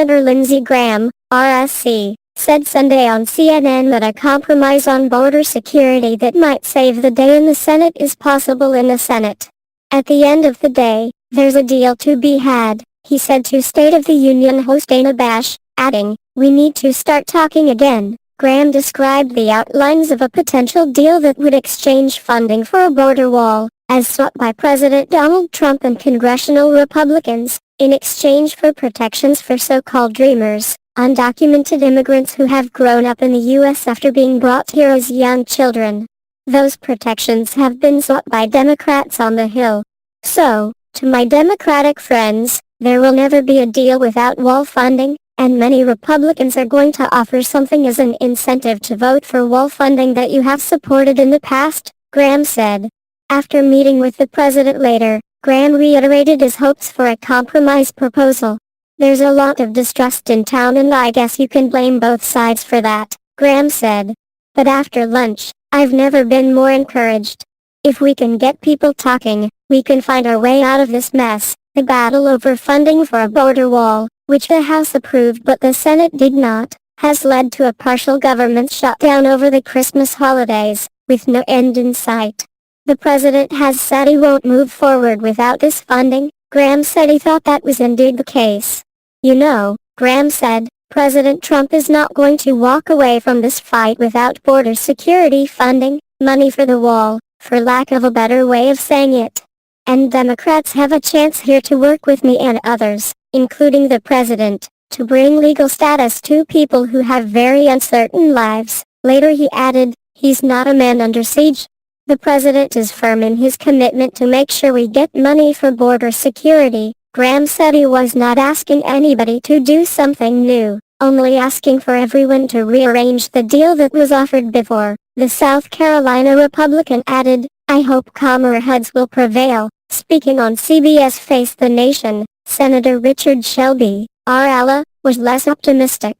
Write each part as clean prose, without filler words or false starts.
Senator Lindsey Graham, RSC, said Sunday on CNN that a compromise on border security that might save the day in the Senate is possible in the Senate. At the end of the day, there's a deal to be had, he said to State of the Union host Dana Bash, adding, "We need to start talking again." Graham described the outlines of a potential deal that would exchange funding for a border wall, as sought by President Donald Trump and congressional Republicans, in exchange for protections for so-called dreamers, undocumented immigrants who have grown up in the U.S. after being brought here as young children. Those protections have been sought by Democrats on the Hill. So, to my Democratic friends, there will never be a deal without wall funding, and many Republicans are going to offer something as an incentive to vote for wall funding that you have supported in the past, Graham said. After meeting with the president later, Graham reiterated his hopes for a compromise proposal. "There's a lot of distrust in town and I guess you can blame both sides for that," Graham said. "But after lunch, I've never been more encouraged. If we can get people talking, we can find our way out of this mess." The battle over funding for a border wall, which the House approved but the Senate did not, has led to a partial government shutdown over the Christmas holidays, with no end in sight. The president has said he won't move forward without this funding. Graham said he thought that was indeed the case. "You know," Graham said, "President Trump is not going to walk away from this fight without border security funding, money for the wall, for lack of a better way of saying it. And Democrats have a chance here to work with me and others, including the president, to bring legal status to people who have very uncertain lives." Later he added, "He's not a man under siege." The president is firm in his commitment to make sure we get money for border security. Graham said he was not asking anybody to do something new, only asking for everyone to rearrange the deal that was offered before. The South Carolina Republican added, "I hope calmer heads will prevail." Speaking on CBS Face the Nation, Senator Richard Shelby, RL, was less optimistic.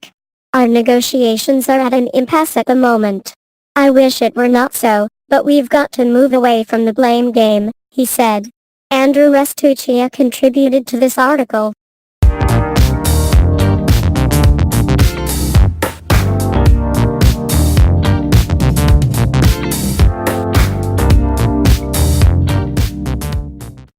"Our negotiations are at an impasse at the moment. I wish it were not so, but we've got to move away from the blame game," he said. Andrew Restuccia contributed to this article.